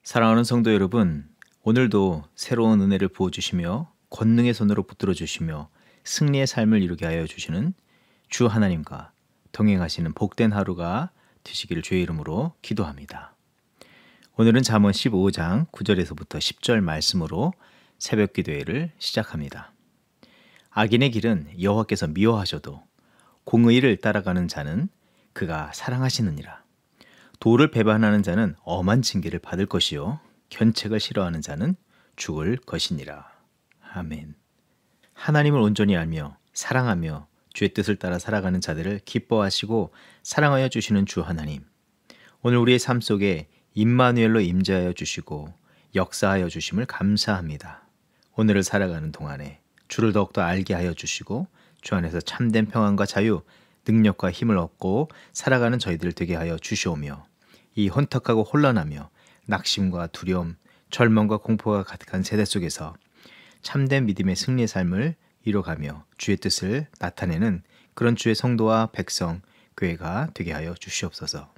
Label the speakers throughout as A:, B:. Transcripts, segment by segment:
A: 사랑하는 성도 여러분, 오늘도 새로운 은혜를 부어주시며 권능의 손으로 붙들어 주시며 승리의 삶을 이루게 하여 주시는 주 하나님과 동행하시는 복된 하루가 되시기를 주의 이름으로 기도합니다. 오늘은 잠언 15장 9절에서부터 10절 말씀으로 새벽 기도회를 시작합니다. 악인의 길은 여호와께서 미워하셔도 공의를 따라가는 자는 그가 사랑하시느니라. 도를 배반하는 자는 엄한 징계를 받을 것이요 견책을 싫어하는 자는 죽을 것이니라. 아멘. 하나님을 온전히 알며 사랑하며 주의 뜻을 따라 살아가는 자들을 기뻐하시고 사랑하여 주시는 주 하나님. 오늘 우리의 삶 속에 임마누엘로 임재하여 주시고 역사하여 주심을 감사합니다. 오늘을 살아가는 동안에 주를 더욱더 알게 하여 주시고 주 안에서 참된 평안과 자유, 능력과 힘을 얻고 살아가는 저희들 되게 하여 주시오며 이 혼탁하고 혼란하며 낙심과 두려움, 절망과 공포가 가득한 세대 속에서 참된 믿음의 승리의 삶을 이뤄가며 주의 뜻을 나타내는 그런 주의 성도와 백성, 교회가 되게 하여 주시옵소서.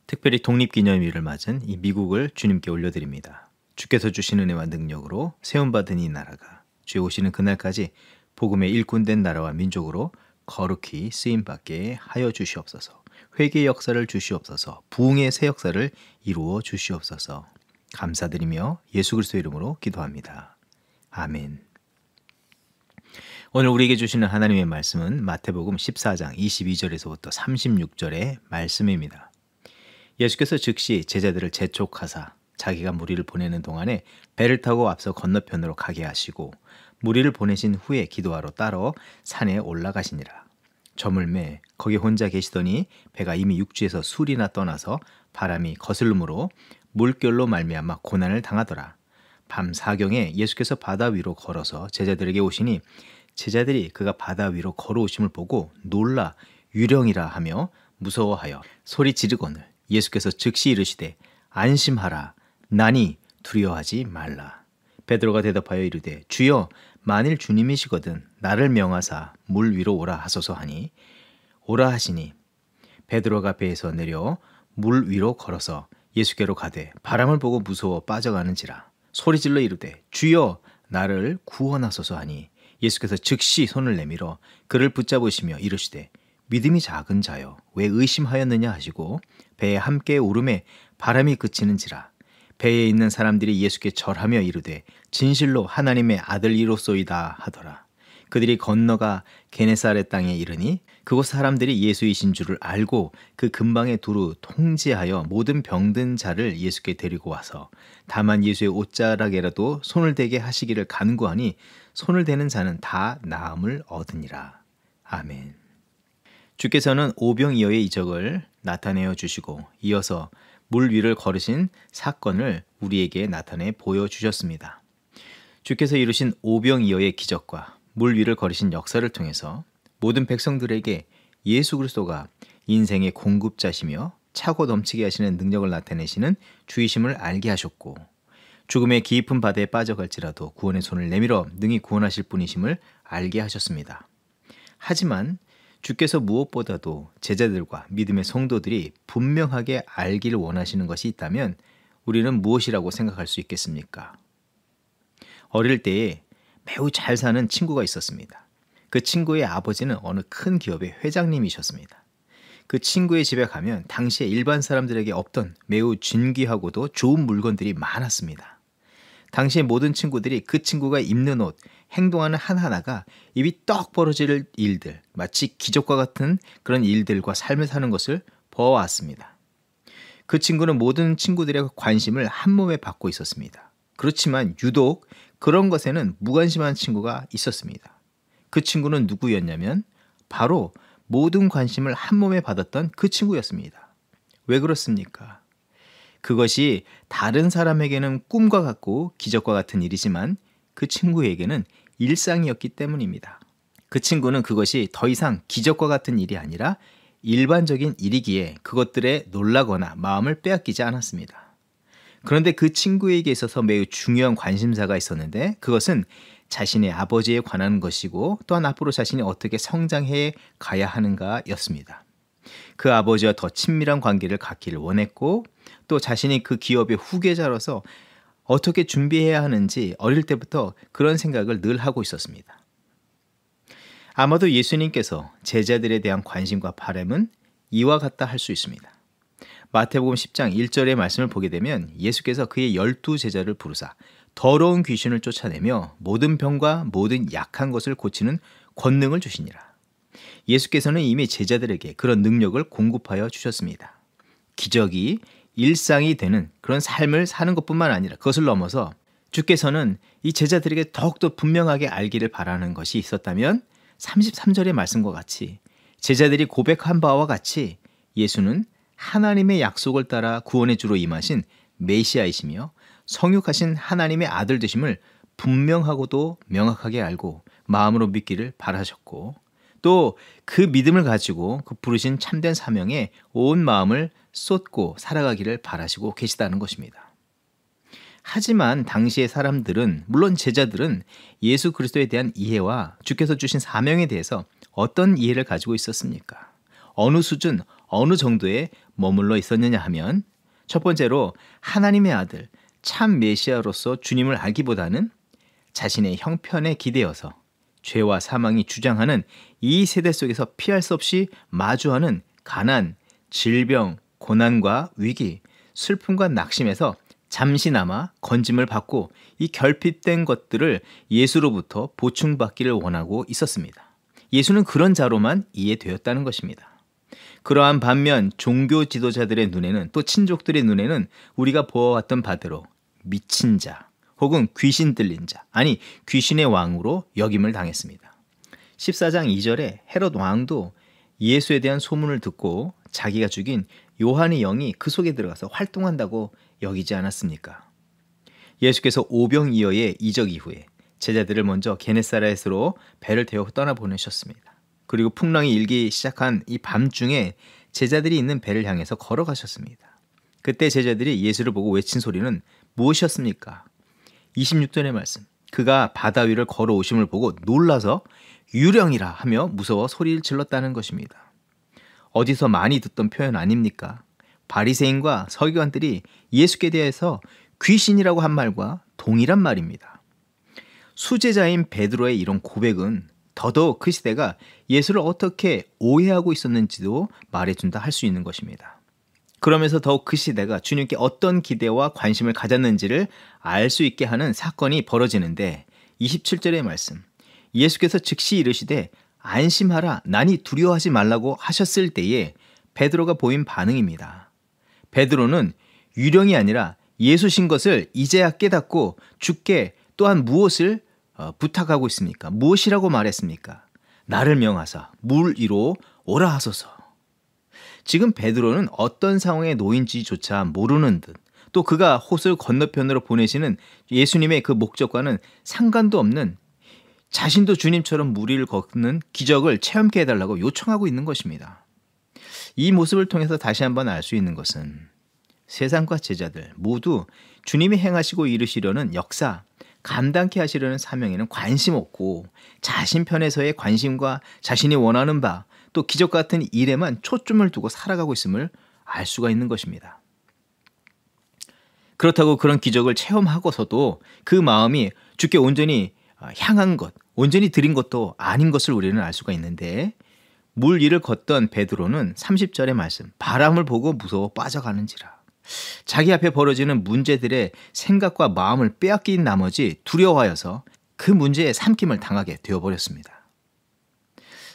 A: 특별히 독립기념일을 맞은 이 미국을 주님께 올려드립니다. 주께서 주신 은혜와 능력으로 세움받은 이 나라가 주의 오시는 그날까지 복음의 일꾼된 나라와 민족으로 거룩히 쓰임받게 하여 주시옵소서. 회개의 역사를 주시옵소서. 부흥의 새 역사를 이루어 주시옵소서. 감사드리며 예수 그리스도 이름으로 기도합니다. 아멘. 오늘 우리에게 주시는 하나님의 말씀은 마태복음 14장 22절에서부터 36절의 말씀입니다. 예수께서 즉시 제자들을 재촉하사 자기가 무리를 보내는 동안에 배를 타고 앞서 건너편으로 가게 하시고 무리를 보내신 후에 기도하러 따러 산에 올라가시니라. 저물매 거기 혼자 계시더니 배가 이미 육지에서 술이나 떠나서 바람이 거슬름으로 물결로 말미암아 고난을 당하더라. 밤 사경에 예수께서 바다 위로 걸어서 제자들에게 오시니 제자들이 그가 바다 위로 걸어오심을 보고 놀라 유령이라 하며 무서워하여 소리 지르거늘 예수께서 즉시 이르시되 안심하라 나니 두려워하지 말라. 베드로가 대답하여 이르되 주여 만일 주님이시거든 나를 명하사 물 위로 오라 하소서 하니 오라 하시니 베드로가 배에서 내려 물 위로 걸어서 예수께로 가되 바람을 보고 무서워 빠져가는지라 소리질러 이르되 주여 나를 구원하소서 하니 예수께서 즉시 손을 내밀어 그를 붙잡으시며 이르시되 믿음이 작은 자여 왜 의심하였느냐 하시고 배에 함께 오름에 바람이 그치는지라 배에 있는 사람들이 예수께 절하며 이르되 진실로 하나님의 아들이로소이다 하더라. 그들이 건너가 게네사렛 땅에 이르니 그곳 사람들이 예수이신 줄을 알고 그 근방에 두루 통지하여 모든 병든 자를 예수께 데리고 와서 다만 예수의 옷자락에라도 손을 대게 하시기를 간구하니 손을 대는 자는 다 나음을 얻으니라. 아멘. 주께서는 오병이어의 이적을 나타내어 주시고 이어서 물 위를 걸으신 사건을 우리에게 나타내 보여주셨습니다. 주께서 이루신 오병이어의 기적과 물 위를 걸으신 역사를 통해서 모든 백성들에게 예수 그리스도가 인생의 공급자시며 차고 넘치게 하시는 능력을 나타내시는 주이심을 알게 하셨고 죽음의 깊은 바다에 빠져갈지라도 구원의 손을 내밀어 능히 구원하실 분이심을 알게 하셨습니다. 하지만 주께서 무엇보다도 제자들과 믿음의 성도들이 분명하게 알기를 원하시는 것이 있다면 우리는 무엇이라고 생각할 수 있겠습니까? 어릴 때에 매우 잘 사는 친구가 있었습니다. 그 친구의 아버지는 어느 큰 기업의 회장님이셨습니다. 그 친구의 집에 가면 당시에 일반 사람들에게 없던 매우 진귀하고도 좋은 물건들이 많았습니다. 당시의 모든 친구들이 그 친구가 입는 옷, 행동하는 하나하나가 입이 떡 벌어질 일들, 마치 기적과 같은 그런 일들과 삶을 사는 것을 보아왔습니다. 그 친구는 모든 친구들의 관심을 한 몸에 받고 있었습니다. 그렇지만 유독 그런 것에는 무관심한 친구가 있었습니다. 그 친구는 누구였냐면 바로 모든 관심을 한 몸에 받았던 그 친구였습니다. 왜 그렇습니까? 그것이 다른 사람에게는 꿈과 같고 기적과 같은 일이지만 그 친구에게는 일상이었기 때문입니다. 그 친구는 그것이 더 이상 기적과 같은 일이 아니라 일반적인 일이기에 그것들에 놀라거나 마음을 빼앗기지 않았습니다. 그런데 그 친구에게 있어서 매우 중요한 관심사가 있었는데 그것은 자신의 아버지에 관한 것이고 또한 앞으로 자신이 어떻게 성장해 가야 하는가였습니다. 그 아버지와 더 친밀한 관계를 갖기를 원했고 또 자신이 그 기업의 후계자로서 어떻게 준비해야 하는지 어릴 때부터 그런 생각을 늘 하고 있었습니다. 아마도 예수님께서 제자들에 대한 관심과 바람은 이와 같다 할 수 있습니다. 마태복음 10장 1절의 말씀을 보게 되면 예수께서 그의 12 제자를 부르사 더러운 귀신을 쫓아내며 모든 병과 모든 약한 것을 고치는 권능을 주시니라. 예수께서는 이미 제자들에게 그런 능력을 공급하여 주셨습니다. 기적이 일상이 되는 그런 삶을 사는 것뿐만 아니라 그것을 넘어서 주께서는 이 제자들에게 더욱더 분명하게 알기를 바라는 것이 있었다면 33절의 말씀과 같이 제자들이 고백한 바와 같이 예수는 하나님의 약속을 따라 구원의 주로 임하신 메시아이시며 성육하신 하나님의 아들 되심을 분명하고도 명확하게 알고 마음으로 믿기를 바라셨고 또 그 믿음을 가지고 그 부르신 참된 사명에 온 마음을 쏟고 살아가기를 바라시고 계시다는 것입니다. 하지만 당시의 사람들은 물론 제자들은 예수 그리스도에 대한 이해와 주께서 주신 사명에 대해서 어떤 이해를 가지고 있었습니까? 어느 수준, 어느 정도에 머물러 있었느냐 하면 첫 번째로 하나님의 아들, 참 메시아로서 주님을 알기보다는 자신의 형편에 기대어서 죄와 사망이 주장하는 이 세대 속에서 피할 수 없이 마주하는 가난, 질병, 고난과 위기, 슬픔과 낙심에서 잠시나마 건짐을 받고 이 결핍된 것들을 예수로부터 보충받기를 원하고 있었습니다. 예수는 그런 자로만 이해되었다는 것입니다. 그러한 반면 종교 지도자들의 눈에는 또 친족들의 눈에는 우리가 보아왔던 바대로 미친 자 혹은 귀신 들린 자 아니 귀신의 왕으로 역임을 당했습니다. 14장 2절에 헤롯 왕도 예수에 대한 소문을 듣고 자기가 죽인 요한의 영이 그 속에 들어가서 활동한다고 여기지 않았습니까? 예수께서 오병이어의 이적 이후에 제자들을 먼저 게네사렛으로 배를 태워 떠나보내셨습니다. 그리고 풍랑이 일기 시작한 이 밤중에 제자들이 있는 배를 향해서 걸어가셨습니다. 그때 제자들이 예수를 보고 외친 소리는 무엇이었습니까? 26절의 말씀. 그가 바다 위를 걸어오심을 보고 놀라서 유령이라 하며 무서워 소리를 질렀다는 것입니다. 어디서 많이 듣던 표현 아닙니까? 바리새인과 서기관들이 예수께 대해서 귀신이라고 한 말과 동일한 말입니다. 수제자인 베드로의 이런 고백은 더더욱 그 시대가 예수를 어떻게 오해하고 있었는지도 말해준다 할 수 있는 것입니다. 그러면서 더욱 그 시대가 주님께 어떤 기대와 관심을 가졌는지를 알 수 있게 하는 사건이 벌어지는데 27절의 말씀. 예수께서 즉시 이르시되 안심하라 나니 두려워하지 말라고 하셨을 때에 베드로가 보인 반응입니다. 베드로는 유령이 아니라 예수신 것을 이제야 깨닫고 주께 또한 무엇을 부탁하고 있습니까? 무엇이라고 말했습니까? 나를 명하사 물 위로 오라 하소서. 지금 베드로는 어떤 상황에 놓인지조차 모르는 듯 또 그가 호수 건너편으로 보내시는 예수님의 그 목적과는 상관도 없는 자신도 주님처럼 물 위를 걷는 기적을 체험케 해달라고 요청하고 있는 것입니다. 이 모습을 통해서 다시 한번 알 수 있는 것은 세상과 제자들 모두 주님이 행하시고 이루시려는 역사, 감당케 하시려는 사명에는 관심 없고 자신 편에서의 관심과 자신이 원하는 바 또 기적 같은 일에만 초점을 두고 살아가고 있음을 알 수가 있는 것입니다. 그렇다고 그런 기적을 체험하고서도 그 마음이 주께 온전히 향한 것, 온전히 드린 것도 아닌 것을 우리는 알 수가 있는데 물 위를 걷던 베드로는 30절의 말씀, 바람을 보고 무서워 빠져가는지라. 자기 앞에 벌어지는 문제들의 생각과 마음을 빼앗긴 나머지 두려워하여서 그 문제에 삼킴을 당하게 되어버렸습니다.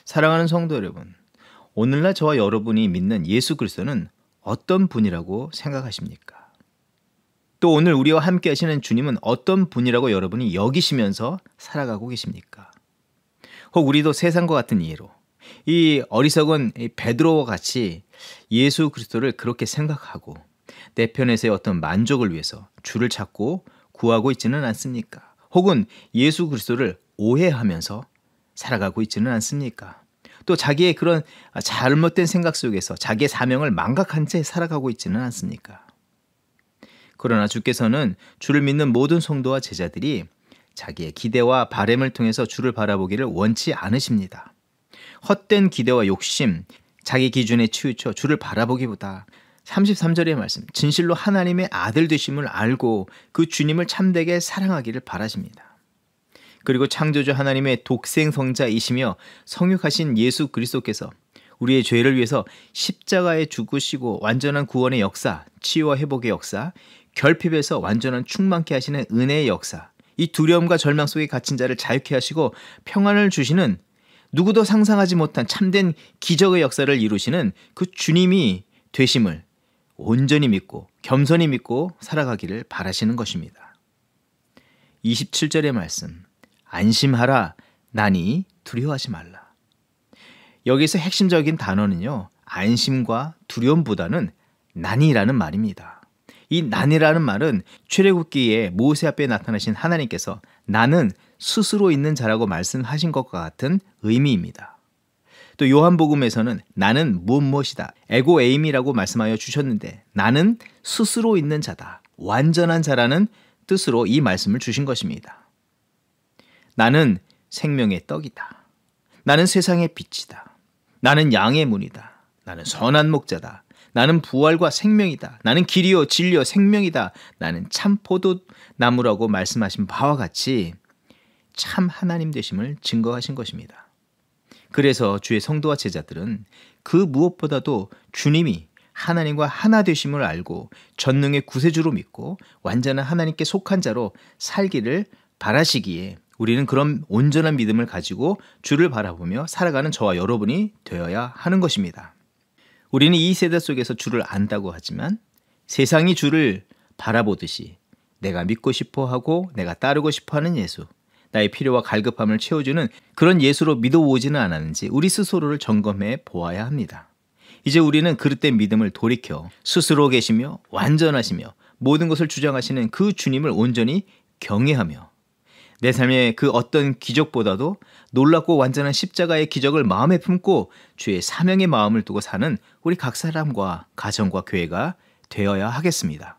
A: 사랑하는 성도 여러분, 오늘날 저와 여러분이 믿는 예수 그리스도는 어떤 분이라고 생각하십니까? 또 오늘 우리와 함께 하시는 주님은 어떤 분이라고 여러분이 여기시면서 살아가고 계십니까? 혹 우리도 세상과 같은 이해로 이 어리석은 베드로와 같이 예수 그리스도를 그렇게 생각하고 내 편에서의 어떤 만족을 위해서 주를 찾고 구하고 있지는 않습니까? 혹은 예수 그리스도를 오해하면서 살아가고 있지는 않습니까? 또 자기의 그런 잘못된 생각 속에서 자기의 사명을 망각한 채 살아가고 있지는 않습니까? 그러나 주께서는 주를 믿는 모든 성도와 제자들이 자기의 기대와 바램을 통해서 주를 바라보기를 원치 않으십니다. 헛된 기대와 욕심, 자기 기준에 치우쳐 주를 바라보기보다 33절의 말씀, 진실로 하나님의 아들 되심을 알고 그 주님을 참되게 사랑하기를 바라십니다. 그리고 창조주 하나님의 독생성자이시며 성육하신 예수 그리스도께서 우리의 죄를 위해서 십자가에 죽으시고 완전한 구원의 역사, 치유와 회복의 역사, 결핍에서 완전한 충만케 하시는 은혜의 역사, 이 두려움과 절망 속에 갇힌 자를 자유케 하시고 평안을 주시는, 누구도 상상하지 못한 참된 기적의 역사를 이루시는 그 주님이 되심을 온전히 믿고 겸손히 믿고 살아가기를 바라시는 것입니다. 27절의 말씀, 안심하라, 나니 두려워하지 말라. 여기서 핵심적인 단어는요, 안심과 두려움보다는 난이라는 말입니다. 이 난이라는 말은 출애굽기에 모세 앞에 나타나신 하나님께서 나는 스스로 있는 자라고 말씀하신 것과 같은 의미입니다. 또 요한복음에서는 나는 무엇이다, 에고에임이라고 말씀하여 주셨는데 나는 스스로 있는 자다, 완전한 자라는 뜻으로 이 말씀을 주신 것입니다. 나는 생명의 떡이다. 나는 세상의 빛이다. 나는 양의 문이다. 나는 선한 목자다. 나는 부활과 생명이다. 나는 길이요 진리요 생명이다. 나는 참 포도나무라고 말씀하신 바와 같이 참 하나님 되심을 증거하신 것입니다. 그래서 주의 성도와 제자들은 그 무엇보다도 주님이 하나님과 하나 되심을 알고 전능의 구세주로 믿고 완전한 하나님께 속한 자로 살기를 바라시기에 우리는 그런 온전한 믿음을 가지고 주를 바라보며 살아가는 저와 여러분이 되어야 하는 것입니다. 우리는 이 세대 속에서 주를 안다고 하지만 세상이 주를 바라보듯이 내가 믿고 싶어하고 내가 따르고 싶어하는 예수, 나의 필요와 갈급함을 채워주는 그런 예수로 믿어오지는 않았는지 우리 스스로를 점검해 보아야 합니다. 이제 우리는 그릇된 믿음을 돌이켜 스스로 계시며 완전하시며 모든 것을 주장하시는 그 주님을 온전히 경외하며 내 삶의 그 어떤 기적보다도 놀랍고 완전한 십자가의 기적을 마음에 품고 주의 사명의 마음을 두고 사는 우리 각 사람과 가정과 교회가 되어야 하겠습니다.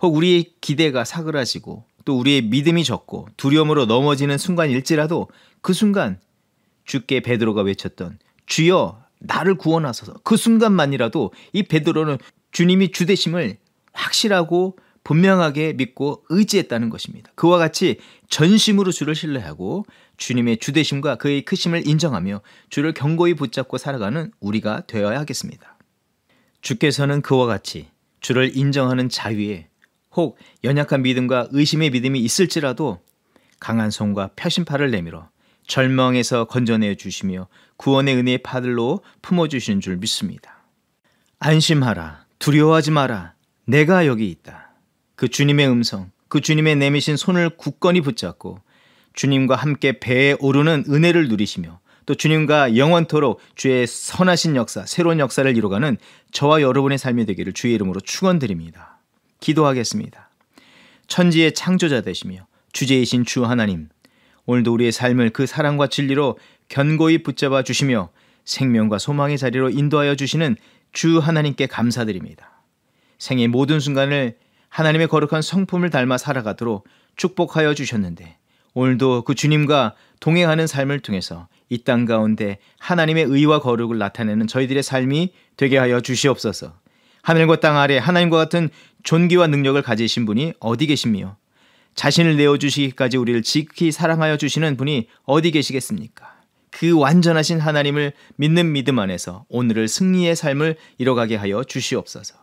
A: 혹 우리의 기대가 사그라지고 또 우리의 믿음이 적고 두려움으로 넘어지는 순간일지라도 그 순간 주께 베드로가 외쳤던 주여 나를 구원하소서, 그 순간만이라도 이 베드로는 주님이 주 되심을 확실하고 분명하게 믿고 의지했다는 것입니다. 그와 같이 전심으로 주를 신뢰하고 주님의 주 되심과 그의 크심을 인정하며 주를 견고히 붙잡고 살아가는 우리가 되어야 하겠습니다. 주께서는 그와 같이 주를 인정하는 자유에 혹 연약한 믿음과 의심의 믿음이 있을지라도 강한 손과 펴신 팔을 내밀어 절망에서 건져내 주시며 구원의 은혜의 팔로 품어주시는 줄 믿습니다. 안심하라, 두려워하지 마라, 내가 여기 있다. 그 주님의 음성, 그 주님의 내미신 손을 굳건히 붙잡고 주님과 함께 배에 오르는 은혜를 누리시며 또 주님과 영원토록 주의 선하신 역사, 새로운 역사를 이루어가는 저와 여러분의 삶이 되기를 주의 이름으로 축원드립니다. 기도하겠습니다. 천지의 창조자 되시며 주제이신 주 하나님, 오늘도 우리의 삶을 그 사랑과 진리로 견고히 붙잡아 주시며 생명과 소망의 자리로 인도하여 주시는 주 하나님께 감사드립니다. 생의 모든 순간을 하나님의 거룩한 성품을 닮아 살아가도록 축복하여 주셨는데 오늘도 그 주님과 동행하는 삶을 통해서 이 땅 가운데 하나님의 의와 거룩을 나타내는 저희들의 삶이 되게 하여 주시옵소서. 하늘과 땅 아래 하나님과 같은 존귀와 능력을 가지신 분이 어디 계시며 자신을 내어주시기까지 우리를 지극히 사랑하여 주시는 분이 어디 계시겠습니까? 그 완전하신 하나님을 믿는 믿음 안에서 오늘을 승리의 삶을 이뤄가게 하여 주시옵소서.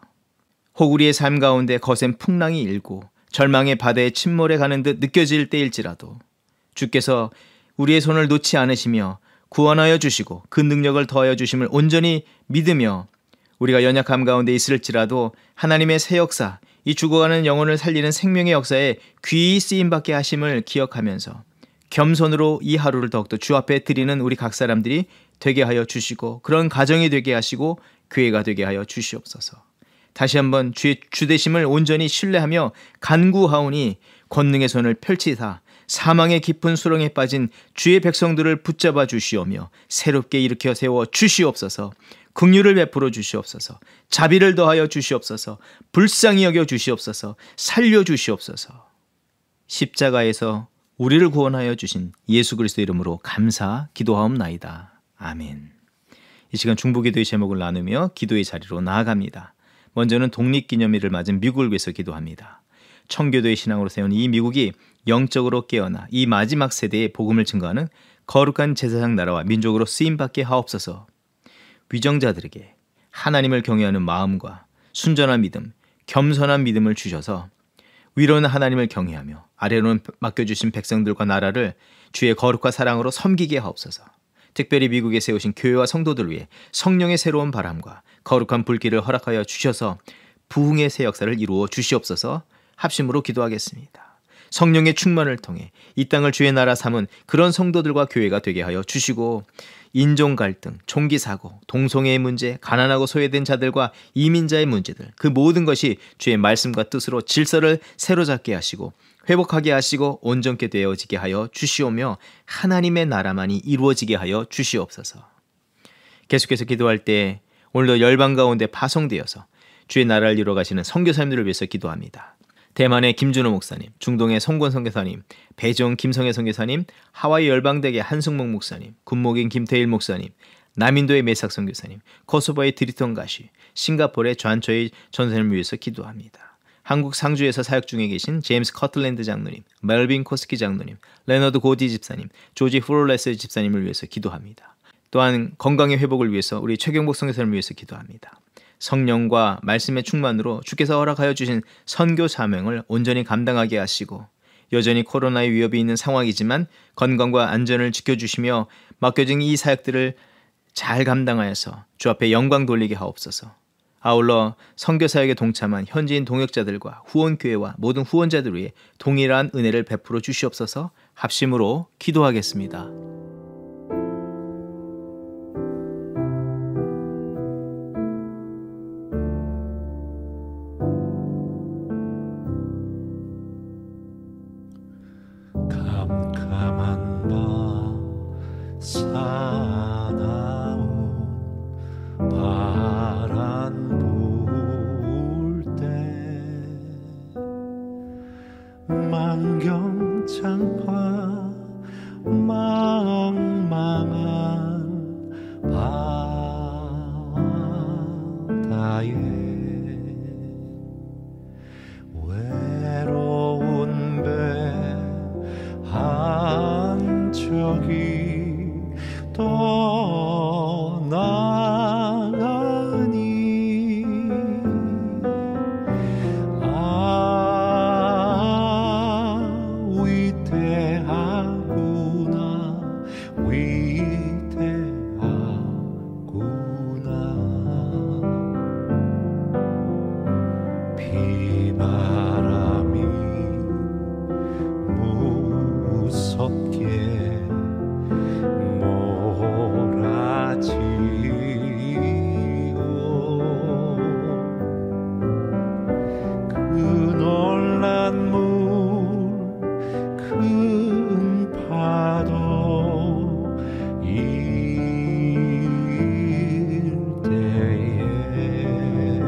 A: 혹 우리의 삶 가운데 거센 풍랑이 일고 절망의 바다에 침몰해 가는 듯 느껴질 때일지라도 주께서 우리의 손을 놓지 않으시며 구원하여 주시고 그 능력을 더하여 주심을 온전히 믿으며 우리가 연약함 가운데 있을지라도 하나님의 새 역사, 이 죽어가는 영혼을 살리는 생명의 역사에 귀히 쓰임받게 하심을 기억하면서 겸손으로 이 하루를 더욱더 주 앞에 드리는 우리 각 사람들이 되게 하여 주시고 그런 가정이 되게 하시고 교회가 되게 하여 주시옵소서. 다시 한번 주의 주되심을 온전히 신뢰하며 간구하오니 권능의 손을 펼치사 사망의 깊은 수렁에 빠진 주의 백성들을 붙잡아 주시오며 새롭게 일으켜 세워 주시옵소서. 긍휼을 베풀어 주시옵소서. 자비를 더하여 주시옵소서. 불쌍히 여겨 주시옵소서. 살려 주시옵소서. 십자가에서 우리를 구원하여 주신 예수 그리스도 이름으로 감사 기도하옵나이다. 아멘. 이 시간 중보기도의 제목을 나누며 기도의 자리로 나아갑니다. 먼저는 독립기념일을 맞은 미국을 위해서 기도합니다. 청교도의 신앙으로 세운 이 미국이 영적으로 깨어나 이 마지막 세대에 복음을 증거하는 거룩한 제사장 나라와 민족으로 쓰임받게 하옵소서. 위정자들에게 하나님을 경외하는 마음과 순전한 믿음, 겸손한 믿음을 주셔서 위로는 하나님을 경외하며 아래로는 맡겨주신 백성들과 나라를 주의 거룩한 사랑으로 섬기게 하옵소서. 특별히 미국에 세우신 교회와 성도들 위해 성령의 새로운 바람과 거룩한 불길을 허락하여 주셔서 부흥의 새 역사를 이루어 주시옵소서. 합심으로 기도하겠습니다. 성령의 충만을 통해 이 땅을 주의 나라 삼은 그런 성도들과 교회가 되게 하여 주시고, 인종 갈등, 총기 사고, 동성애의 문제, 가난하고 소외된 자들과 이민자의 문제들, 그 모든 것이 주의 말씀과 뜻으로 질서를 새로 잡게 하시고 회복하게 하시고 온전케 되어지게 하여 주시오며 하나님의 나라만이 이루어지게 하여 주시옵소서. 계속해서 기도할 때 오늘도 열방 가운데 파송되어서 주의 나라를 이루어 가시는 선교사님들을 위해서 기도합니다. 대만의 김준호 목사님, 중동의 송권 선교사님, 배종 김성애 선교사님, 하와이 열방대의 한승목 목사님, 군목인 김태일 목사님, 남인도의 메삭 선교사님, 코소보의 드리톤 가시, 싱가포르의 좌안초의 전사님을 위해서 기도합니다. 한국 상주에서 사역 중에 계신 제임스 커틀랜드 장로님, 멜빈 코스키 장로님, 레너드 고디 집사님, 조지 프롤레스 집사님을 위해서 기도합니다. 또한 건강의 회복을 위해서 우리 최경복 선교사님을 위해서 기도합니다. 성령과 말씀의 충만으로 주께서 허락하여 주신 선교 사명을 온전히 감당하게 하시고, 여전히 코로나의 위협이 있는 상황이지만 건강과 안전을 지켜주시며 맡겨진 이 사역들을 잘 감당하여서 주 앞에 영광 돌리게 하옵소서. 아울러 선교 사역에 동참한 현지인 동역자들과 후원교회와 모든 후원자들 위해 동일한 은혜를 베풀어 주시옵소서. 합심으로 기도하겠습니다.
B: 캄캄한 밤 사나운 바람 불 때 만경창파 망망한 바다에 외로운 배 한 척이 떠나가니 위대하구나 위대하구나. 비바람이 무섭게 몰아치고 그 놀란 물 큰 파도 일 때에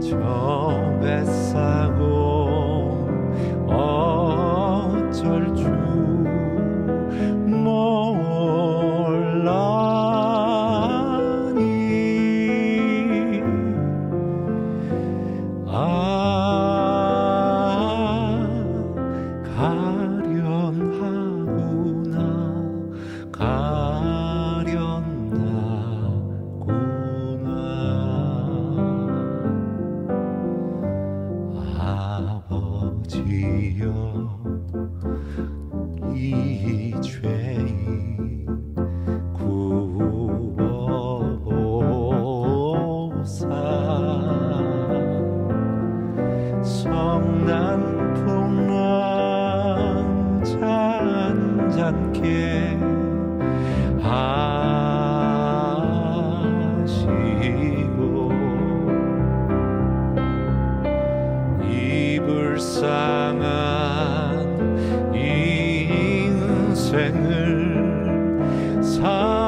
B: 저 뱃사공 어쩔 줄 몰라니 가련하구나. 아버지여 이 죄인 구워보사. 성난풍랑 잔잔케 하시고 이 불쌍한 인생을 살리소서.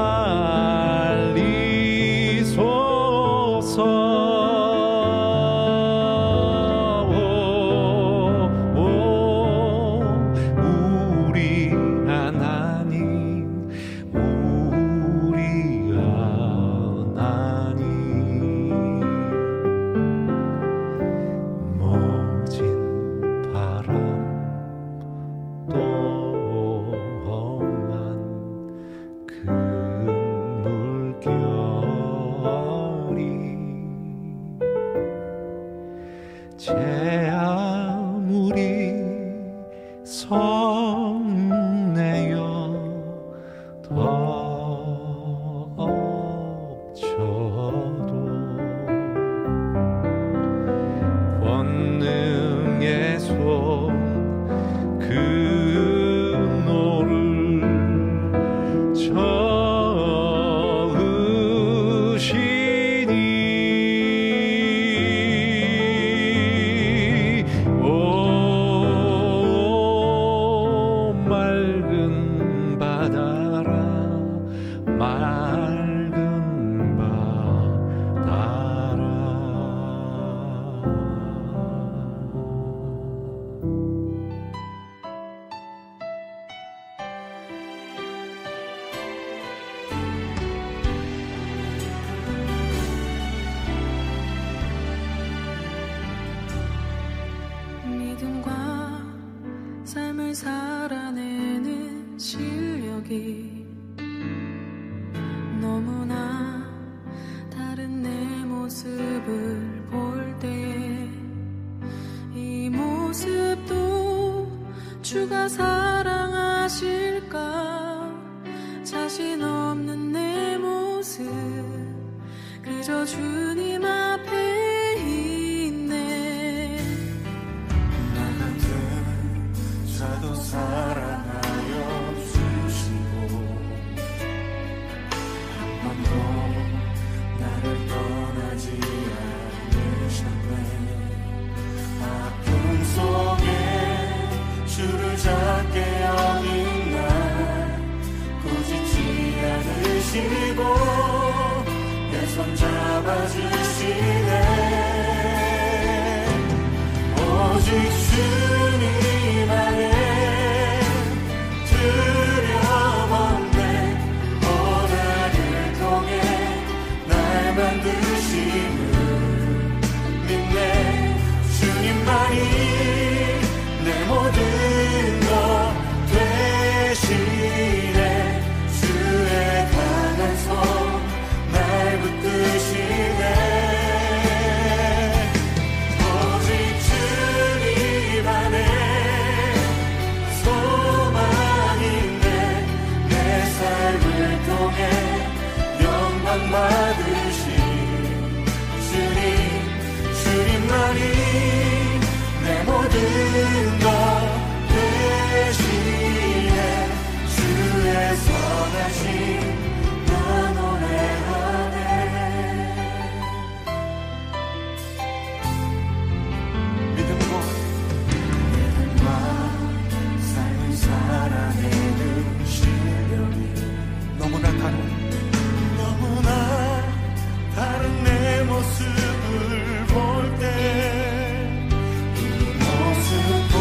B: 우리 하나님, 우리 하나님. 제 아무리 성내어 덮쳐도 권능의 손 그노를 저으시니 오 맑은 바다라 맑은 바다라
C: 믿음과 삶을 살아내는 실력이 너무나 다른 내 모습을 볼 때에 이 모습도 주가 사랑하실까 자신 없는 내 모습 그저 주님 앞에 있네
D: 나 같은 자도 사랑하여 주시고 한 번도 나를 떠나지 않으셨네 아픔 속에 주를 작게 여긴 날 꾸짖지 않으시고 내 손 잡아주시네 오직 주님 안에 두려움 없네 고난을 통해 날 만드심을 믿네 주님만이 내 모든 것 되시네 주의 강한 손 날 붙드시네 오직 주님 안에 소망인데 내 삶을 통해 영광 받으신 주님만이 내 모든 것 되시네 주의 선하심 나 노래하네 믿음과 삶을 살아내는 실력이 너무나 다른 내 모습을 볼 때 이 모습도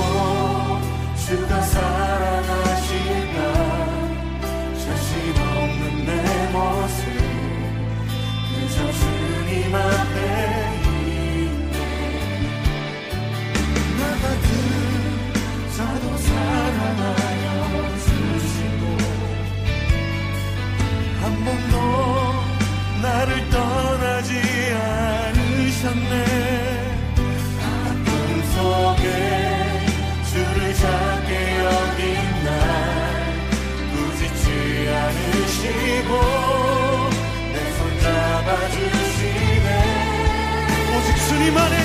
D: 주가 사랑하실까 자신 없는 내 모습 그저 주님 앞에 있네 나 같은 자도 사랑하여 주시고 한 번도 나를 떠나지 않으셨네 아픔 속에 주를 작게 여긴 날 꾸짖지 않으시고 내 손 잡아주시네 오직 주님 안에